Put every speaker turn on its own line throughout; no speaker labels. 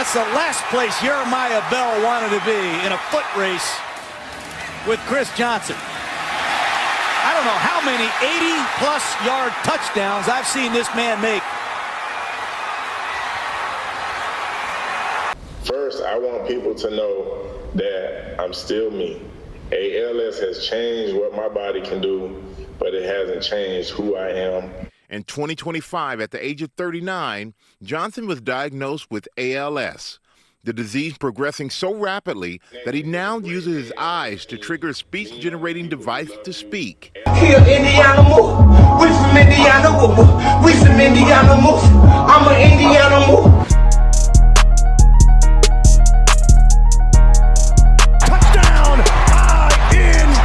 That's the last place Jeremiah Bell wanted to be, in a foot race with Chris Johnson. I don't know how many 80-plus yard touchdowns I've seen this man make.
First, I want people to know that I'm still me. ALS has changed what my body can do, but it hasn't changed who I am.
In 2025, at the age of 39, Johnson was diagnosed with ALS, the disease progressing so rapidly that he now uses his eyes to trigger a speech-generating device to speak.
Here, Indiana move. We from Indiana move. We from Indiana move. I'm an Indiana move.
Touchdown, I-N-D-Y.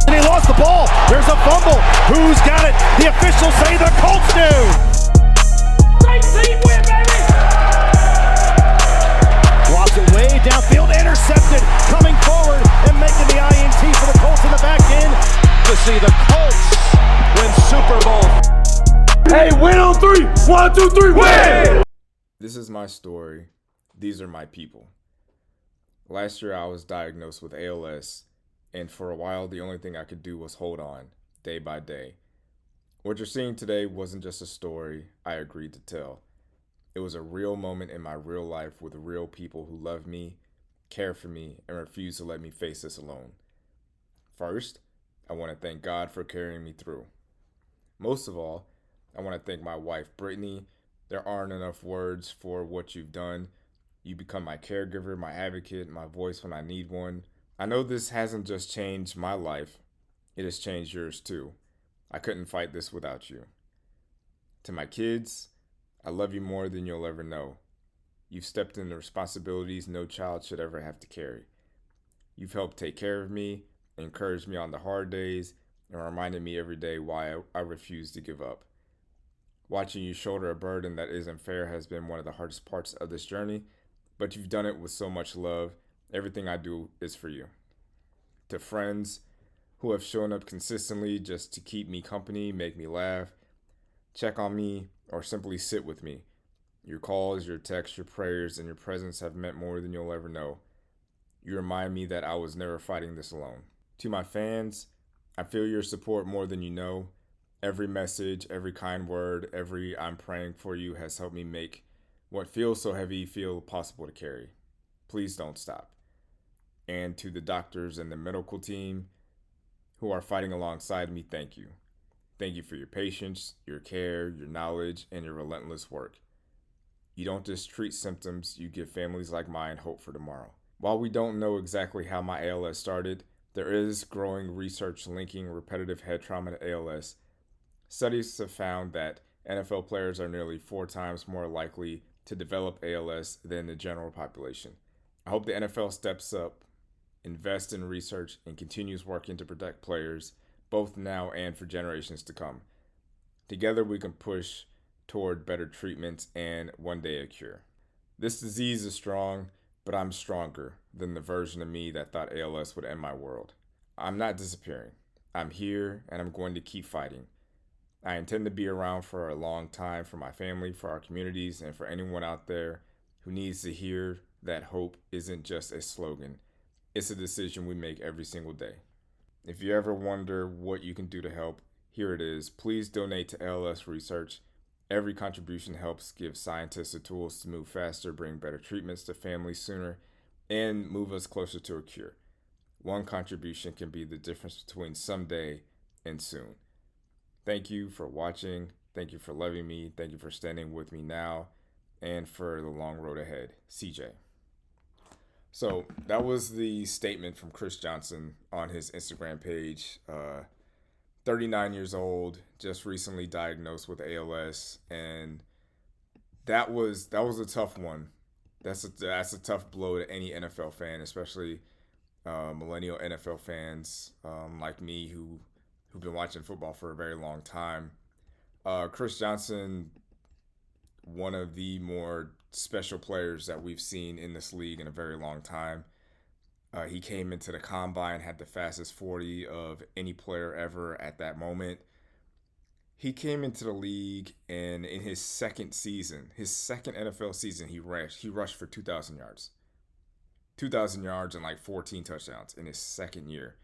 And he lost the ball. There's a fumble. Who's got it? The officials say the Colts do. Right seat win, baby. Walks it way downfield, intercepted, coming forward and making the INT for the Colts in the back end. To see the Colts win Super Bowl. Hey, win on three. 1, 2, 3, win!
This is my story. These are my people. Last year I was diagnosed with ALS, and for a while the only thing I could do was hold on, day by day. What you're seeing today wasn't just a story I agreed to tell. It was a real moment in my real life with real people who love me, care for me, and refuse to let me face this alone. First, I want to thank God for carrying me through. Most of all, I want to thank my wife, Brittany. There aren't enough words for what you've done. You become my caregiver, my advocate, my voice when I need one. I know this hasn't just changed my life, it has changed yours too. I couldn't fight this without you. To my kids, I love you more than you'll ever know. You've stepped into responsibilities no child should ever have to carry. You've helped take care of me, encouraged me on the hard days, and reminded me every day why I refuse to give up. Watching you shoulder a burden that isn't fair has been one of the hardest parts of this journey, but you've done it with so much love. Everything I do is for you. To friends who have shown up consistently just to keep me company, make me laugh, check on me, or simply sit with me. Your calls, your texts, your prayers, and your presence have meant more than you'll ever know. You remind me that I was never fighting this alone. To my fans, I feel your support more than you know. Every message, every kind word, every I'm praying for you has helped me make what feels so heavy feel possible to carry. Please don't stop. And to the doctors and the medical team who are fighting alongside me, thank you. Thank you for your patience, your care, your knowledge, and your relentless work. You don't just treat symptoms, you give families like mine hope for tomorrow. While we don't know exactly how my ALS started, there is growing research linking repetitive head trauma to ALS. Studies have found that NFL players are nearly 4 times more likely to develop ALS than the general population. I hope the NFL steps up, invests in research, and continues working to protect players, both now and for generations to come. Together we can push toward better treatments and one day a cure. This disease is strong, but I'm stronger than the version of me that thought ALS would end my world. I'm not disappearing. I'm here, and I'm going to keep fighting. I intend to be around for a long time for my family, for our communities, and for anyone out there who needs to hear that hope isn't just a slogan. It's a decision we make every single day. If you ever wonder what you can do to help, here it is. Please donate to ALS research. Every contribution helps give scientists the tools to move faster, bring better treatments to families sooner, and move us closer to a cure. One contribution can be the difference between someday and soon. Thank you for watching. Thank you for loving me. Thank you for standing with me now and for the long road ahead. CJ. So that was the statement from Chris Johnson on his Instagram page. 39 years old, just recently diagnosed with ALS, and that was a tough one. That's a tough blow to any NFL fan, especially millennial NFL fans like me who've been watching football for a very long time. Chris Johnson, one of the more special players that we've seen in this league in a very long time. He came into the combine, had the fastest 40 of any player ever at that moment. He came into the league, and in his second season, his second NFL season, he rushed for 2,000 yards. 2,000 yards and like 14 touchdowns in his second year.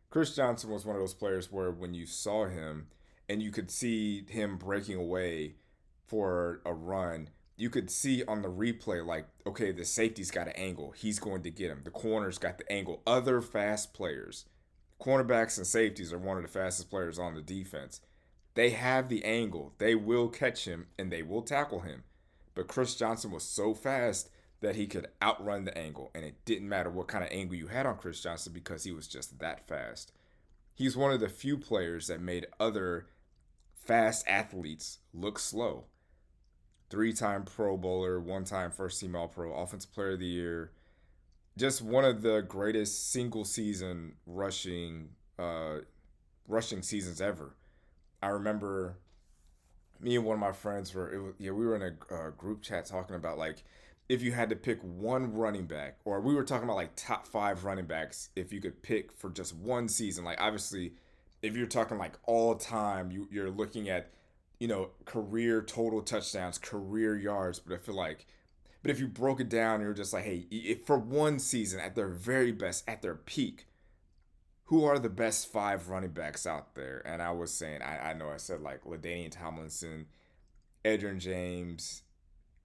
Chris Johnson was one of those players where when you saw him and you could see him breaking away for a run, you could see on the replay, like, okay, the safety's got an angle. He's going to get him. The corner's got the angle. Other fast players, cornerbacks and safeties are one of the fastest players on the defense. They have the angle. They will catch him and they will tackle him. But Chris Johnson was so fast that he could outrun the angle. And it didn't matter what kind of angle you had on Chris Johnson because he was just that fast. He's one of the few players that made other fast athletes look slow. 3-time Pro Bowler, 1-time first team All-Pro, Offensive Player of the Year. Just one of the greatest single season rushing seasons ever. I remember me and one of my friends we were in a group chat talking about like if you had to pick one running back, or we were talking about like top 5 running backs if you could pick for just one season. Like obviously, if you're talking like all time, you're looking at, you know, career total touchdowns, career yards. But if you broke it down, you're just like, hey, if for one season at their very best, at their peak, who are the best 5 running backs out there? And I was saying, I know I said like LaDainian Tomlinson, Edgerrin James,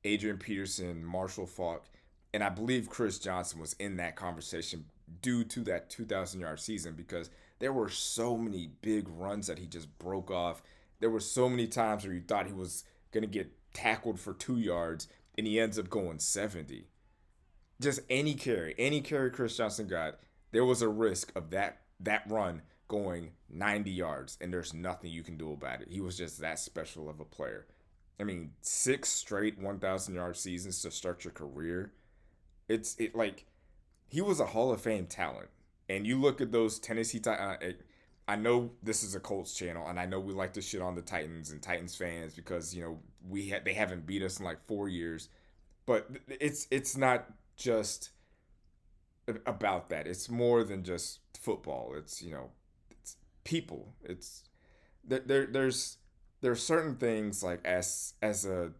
Adrian Peterson, Marshall Faulk, and I believe Chris Johnson was in that conversation due to that 2,000-yard season because there were so many big runs that he just broke off. There were so many times where you thought he was going to get tackled for 2 yards, and he ends up going 70. Just any carry Chris Johnson got, there was a risk of that run going 90 yards, and there's nothing you can do about it. He was just that special of a player. I mean, 6 straight 1,000-yard seasons to start your career. He was a Hall of Fame talent. And you look at those Tennessee Titans. I know this is a Colts channel, and I know we like to shit on the Titans and Titans fans because, you know, they haven't beat us in like 4 years. But it's not just about that. It's more than just football. It's, you know, it's people. It's there's certain things like as a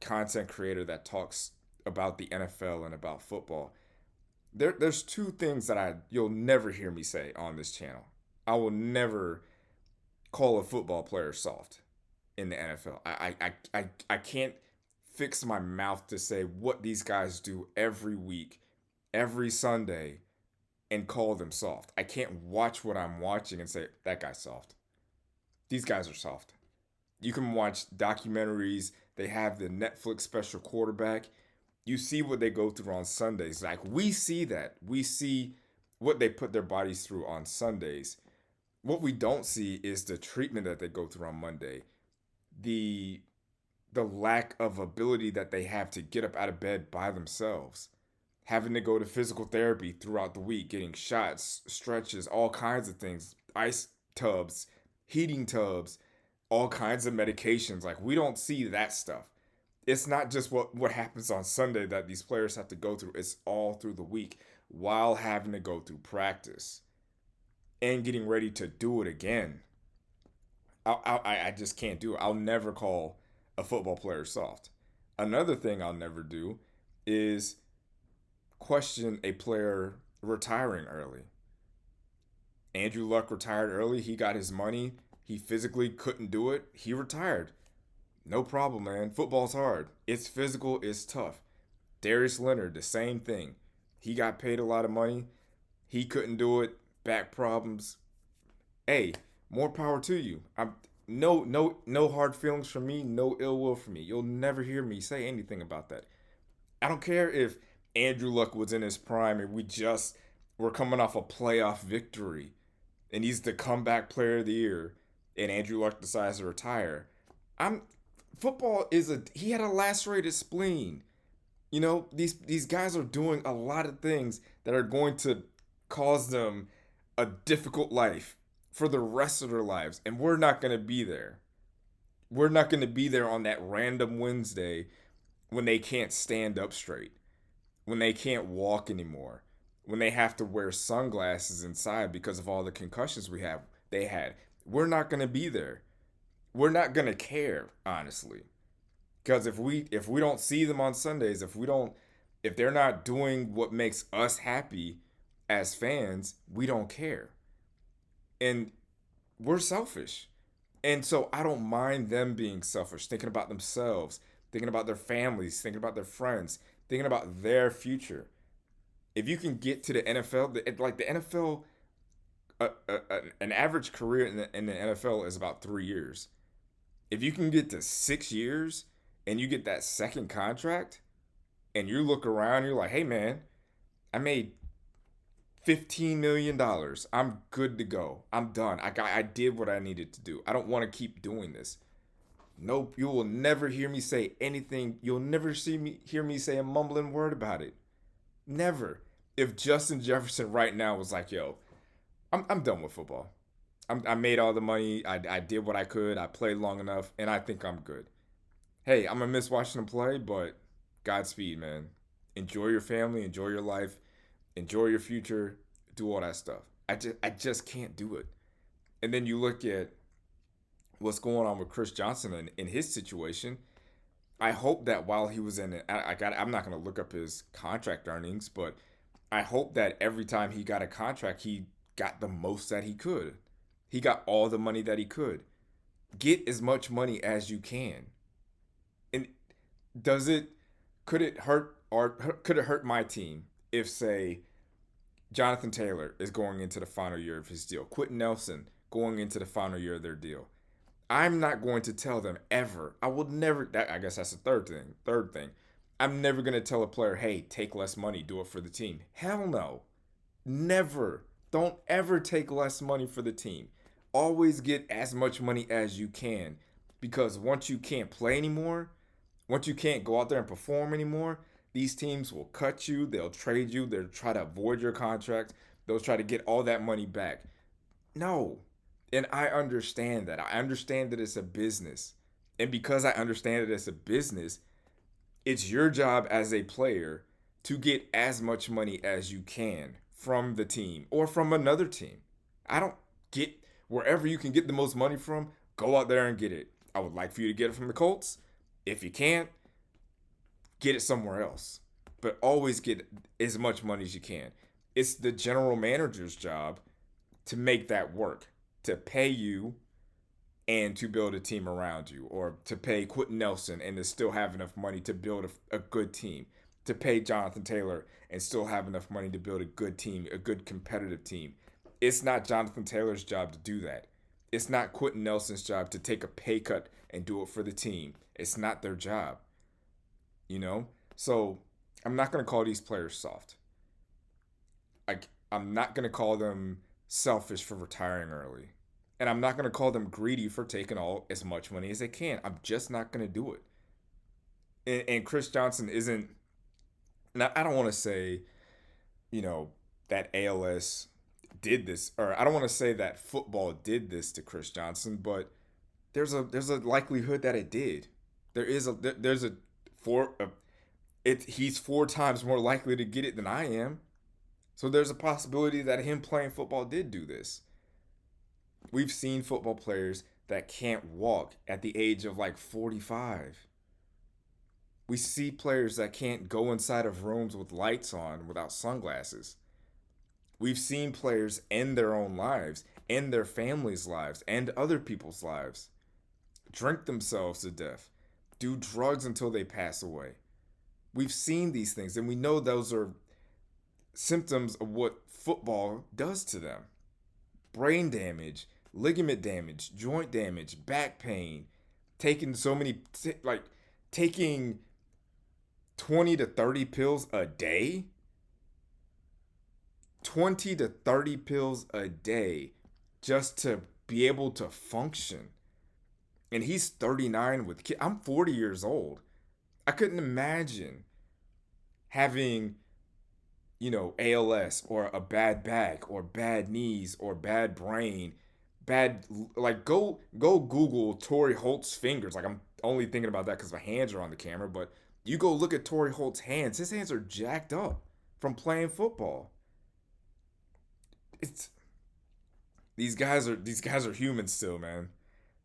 content creator that talks about the NFL and about football. There's 2 things that you'll never hear me say on this channel. I will never call a football player soft in the NFL. I can't fix my mouth to say what these guys do every week, every Sunday, and call them soft. I can't watch what I'm watching and say, that guy's soft. These guys are soft. You can watch documentaries. They have the Netflix special Quarterback. You see what they go through on Sundays. Like, we see that. We see what they put their bodies through on Sundays. What we don't see is the treatment that they go through on Monday. The lack of ability that they have to get up out of bed by themselves. Having to go to physical therapy throughout the week, getting shots, stretches, all kinds of things. Ice tubs, heating tubs, all kinds of medications. Like, we don't see that stuff. It's not just what happens on Sunday that these players have to go through. It's all through the week while having to go through practice and getting ready to do it again. I just can't do it. I'll never call a football player soft. Another thing I'll never do is question a player retiring early. Andrew Luck retired early. He got his money. He physically couldn't do it. He retired. No problem, man. Football's hard. It's physical. It's tough. Darius Leonard, the same thing. He got paid a lot of money. He couldn't do it. Back problems. Hey, more power to you. No hard feelings from me. No ill will from me. You'll never hear me say anything about that. I don't care if Andrew Luck was in his prime and we just were coming off a playoff victory and he's the comeback player of the year and Andrew Luck decides to retire. He had a lacerated spleen. You know, these guys are doing a lot of things that are going to cause them a difficult life for the rest of their lives. And we're not going to be there. We're not going to be there on that random Wednesday when they can't stand up straight, when they can't walk anymore, when they have to wear sunglasses inside because of all the concussions they had. We're not going to be there. we're not gonna care, honestly. Because if we don't see them on Sundays, if they're not doing what makes us happy as fans, we don't care. And we're selfish. And so I don't mind them being selfish, thinking about themselves, thinking about their families, thinking about their friends, thinking about their future. If you can get to the NFL, like the NFL, an average career in the NFL is about 3 years. If you can get to 6 years and you get that second contract and you look around, you're like, hey man, I made $15 million. I'm good to go. I'm done. I did what I needed to do. I don't want to keep doing this. Nope, you will never hear me say anything. You'll never hear me say a mumbling word about it. Never. If Justin Jefferson right now was like, yo, I'm done with football. I made all the money. I did what I could. I played long enough, and I think I'm good. Hey, I'm going to miss watching him play, but Godspeed, man. Enjoy your family. Enjoy your life. Enjoy your future. Do all that stuff. I just can't do it. And then you look at what's going on with Chris Johnson in his situation. I hope that while he was in it, I'm not going to look up his contract earnings, but I hope that every time he got a contract, he got the most that he could. He got all the money that he could. Get as much money as you can. And could it hurt my team if, say, Jonathan Taylor is going into the final year of his deal, Quentin Nelson going into the final year of their deal? I'm not going to tell them ever. I will never. I guess that's the third thing. I'm never going to tell a player, hey, take less money, do it for the team. Hell no. Never. Don't ever take less money for the team. Always get as much money as you can. Because once you can't play anymore, once you can't go out there and perform anymore, these teams will cut you. They'll trade you. They'll try to avoid your contract. They'll try to get all that money back. No. And I understand that. I understand that it's a business. And because I understand that it's a business, it's your job as a player to get as much money as you can from the team or from another team. I don't get wherever you can get the most money from, go out there and get it. I would like for you to get it from the Colts. If you can't, get it somewhere else. But always get as much money as you can. It's the general manager's job to make that work, to pay you and to build a team around you, or to pay Quentin Nelson and to still have enough money to build a good team, to pay Jonathan Taylor and still have enough money to build a good team, a good competitive team. It's not Jonathan Taylor's job to do that. It's not Quentin Nelson's job to take a pay cut and do it for the team. It's not their job, So I'm not going to call these players soft. I'm not going to call them selfish for retiring early. And I'm not going to call them greedy for taking as much money as they can. I'm just not going to do it. And Chris Johnson isn't, now I don't want to say, that ALS did this, or I don't want to say that football did this to Chris Johnson, but there's a likelihood that it did. He's 4 times more likely to get it than I am. So there's a possibility that him playing football did do this. We've seen football players that can't walk at the age of 45. We see players that can't go inside of rooms with lights on without sunglasses. We've seen players end their own lives, end their families' lives, and other people's lives. Drink themselves to death. Do drugs until they pass away. We've seen these things, and we know those are symptoms of what football does to them. Brain damage, ligament damage, joint damage, back pain, taking 20 to 30 pills a day. 20 to 30 pills a day just to be able to function. And he's 39 with kids. I'm 40 years old. I couldn't imagine having, ALS or a bad back or bad knees or bad brain, go Google Torrey Holt's fingers. I'm only thinking about that because my hands are on the camera, but you go look at Torrey Holt's hands. His hands are jacked up from playing football. These guys are humans still, man.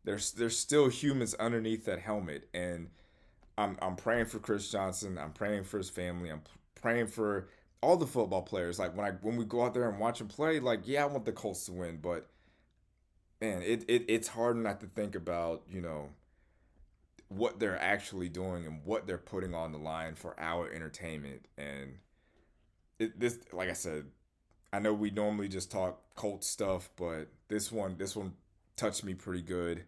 There's still humans underneath that helmet, and I'm praying for Chris Johnson. I'm praying for his family. I'm praying for all the football players. Like when we go out there and watch them play, like yeah, I want the Colts to win, but man, it's hard not to think about, what they're actually doing and what they're putting on the line for our entertainment. And this, like I said, I know we normally just talk Colts stuff, but this one touched me pretty good.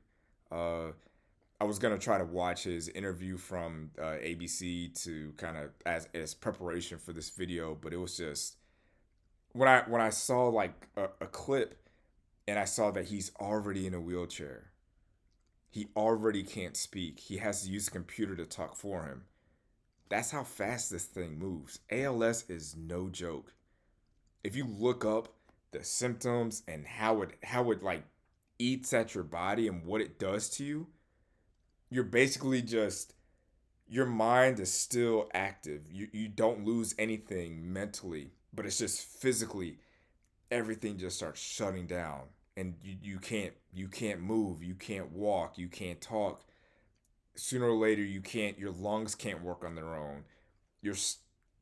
I was gonna try to watch his interview from ABC to kind of as preparation for this video, but it was just when I saw like a clip and I saw that he's already in a wheelchair. He already can't speak. He has to use a computer to talk for him. That's how fast this thing moves. ALS is no joke. If you look up the symptoms and how it like eats at your body and what it does to you, you're basically just, your mind is still active. You don't lose anything mentally, but it's just physically everything just starts shutting down, and you can't move, you can't walk, you can't talk. Sooner or later your lungs can't work on their own. Your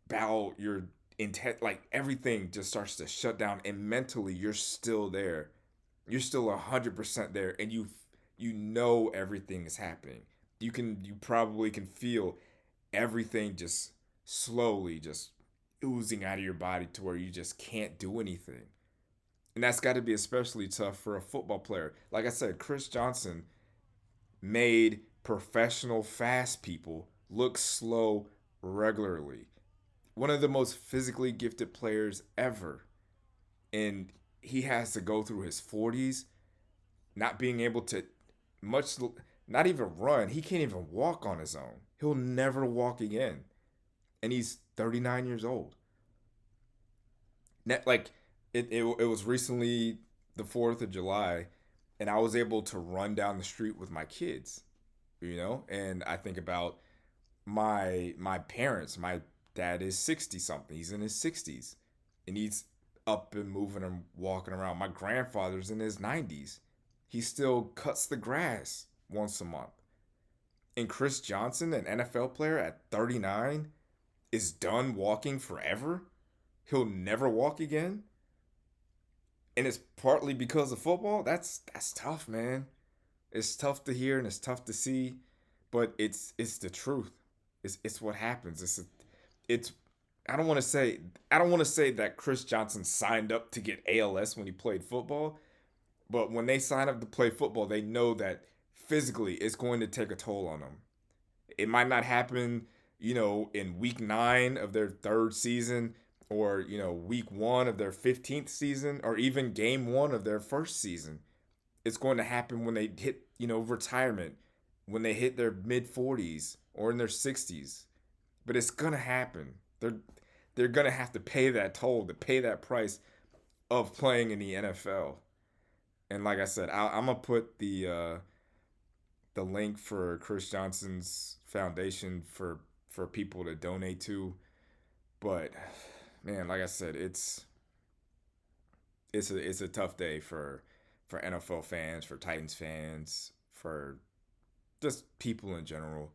bowel, your intent, like everything just starts to shut down, and mentally you're still there. You're still 100% there, and you know everything is happening. You probably can feel everything just slowly just oozing out of your body to where you just can't do anything. And that's got to be especially tough for a football player. Like I said, Chris Johnson made professional fast people look slow regularly. One of the most physically gifted players ever. And he has to go through his 40s not being able to not even run. He can't even walk on his own. He'll never walk again. And he's 39 years old. Like, it was recently the 4th of July, and I was able to run down the street with my kids, and I think about my parents. My dad is 60 something. He's in his 60s, and he's up and moving and walking around. My grandfather's in his 90s. He still cuts the grass once a month. And Chris Johnson, an NFL player at 39, is done walking forever. He'll never walk again. And it's partly because of football. That's tough, man. It's tough to hear and it's tough to see, but it's the truth. It's what happens. I don't want to say that Chris Johnson signed up to get ALS when he played football, but when they sign up to play football, they know that physically it's going to take a toll on them. It might not happen, in week 9 of their 3rd season, or week 1 of their 15th season, or even game 1 of their 1st season. It's going to happen when they hit retirement, when they hit their mid 40s or in their 60s. But it's gonna happen. They're gonna have to pay that toll, to pay that price of playing in the NFL. And like I said, I'm gonna put the link for Chris Johnson's foundation for people to donate to. But man, like I said, it's a tough day for NFL fans, for Titans fans, for just people in general.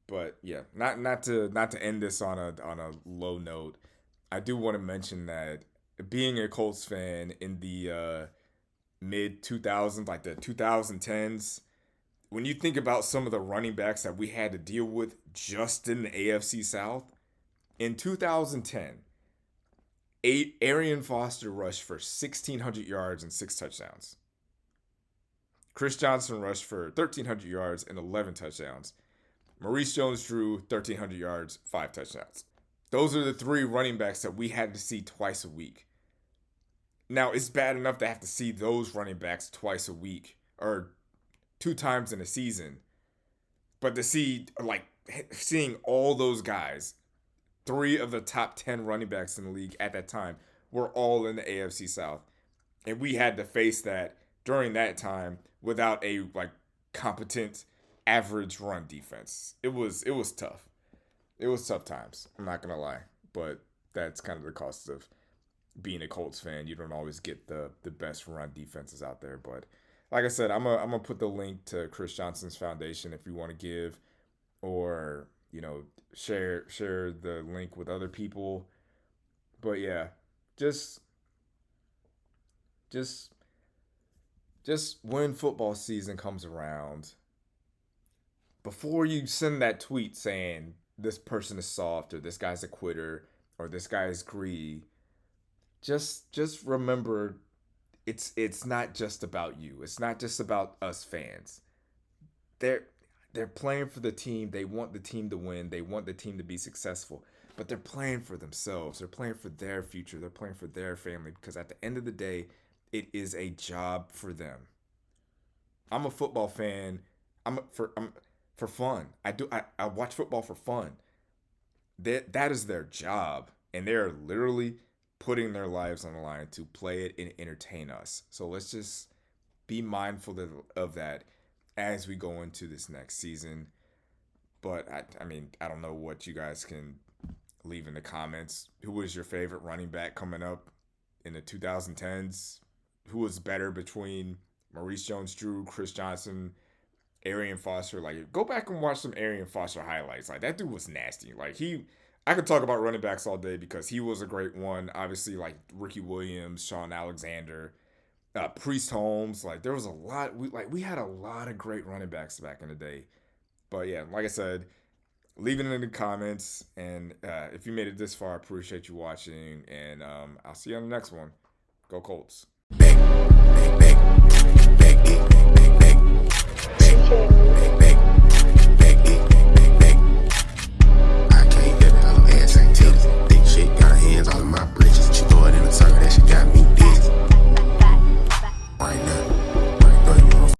But yeah, not to end this on a low note. I do want to mention that being a Colts fan in the mid 2000s, like the 2010s, when you think about some of the running backs that we had to deal with just in the AFC South, in 2010, Arian Foster rushed for 1,600 yards and 6 touchdowns. Chris Johnson rushed for 1,300 yards and 11 touchdowns. Maurice Jones-Drew, 1,300 yards, 5 touchdowns. Those are the 3 running backs that we had to see twice a week. Now, it's bad enough to have to see those running backs twice a week, or 2 times in a season. But to see, seeing all those guys, 3 of the top 10 running backs in the league at that time were all in the AFC South. And we had to face that during that time without a competent average run defense. It was tough. It was tough times. I'm not going to lie. But that's kind of the cost of being a Colts fan. You don't always get the best run defenses out there. But like I said, I'm gonna put the link to Chris Johnson's foundation if you want to give, or share the link with other people. But yeah, just when football season comes around, before you send that tweet saying this person is soft or this guy's a quitter or this guy is greedy, just remember it's not just about you. It's not just about us fans. They're playing for the team. They want the team to win. They want the team to be successful. But they're playing for themselves. They're playing for their future. They're playing for their family, because at the end of the day, it is a job for them. I'm a football fan. I'm for fun. I watch football for fun. That is their job, and they're literally putting their lives on the line to play it and entertain us. So let's just be mindful of that as we go into this next season. But I mean, I don't know what you guys can leave in the comments. Who was your favorite running back coming up in the 2010s? Who was better between Maurice Jones-Drew, Chris Johnson, Arian Foster? Like, go back and watch some Arian Foster highlights. Like, that dude was nasty. Like, I could talk about running backs all day because he was a great one. Obviously, like Ricky Williams, Sean Alexander, Priest Holmes. Like, there was a lot. We had a lot of great running backs back in the day. But yeah, like I said, leave it in the comments. And if you made it this far, I appreciate you watching. And I'll see you on the next one. Go Colts.
Big, big, big, big, big, big.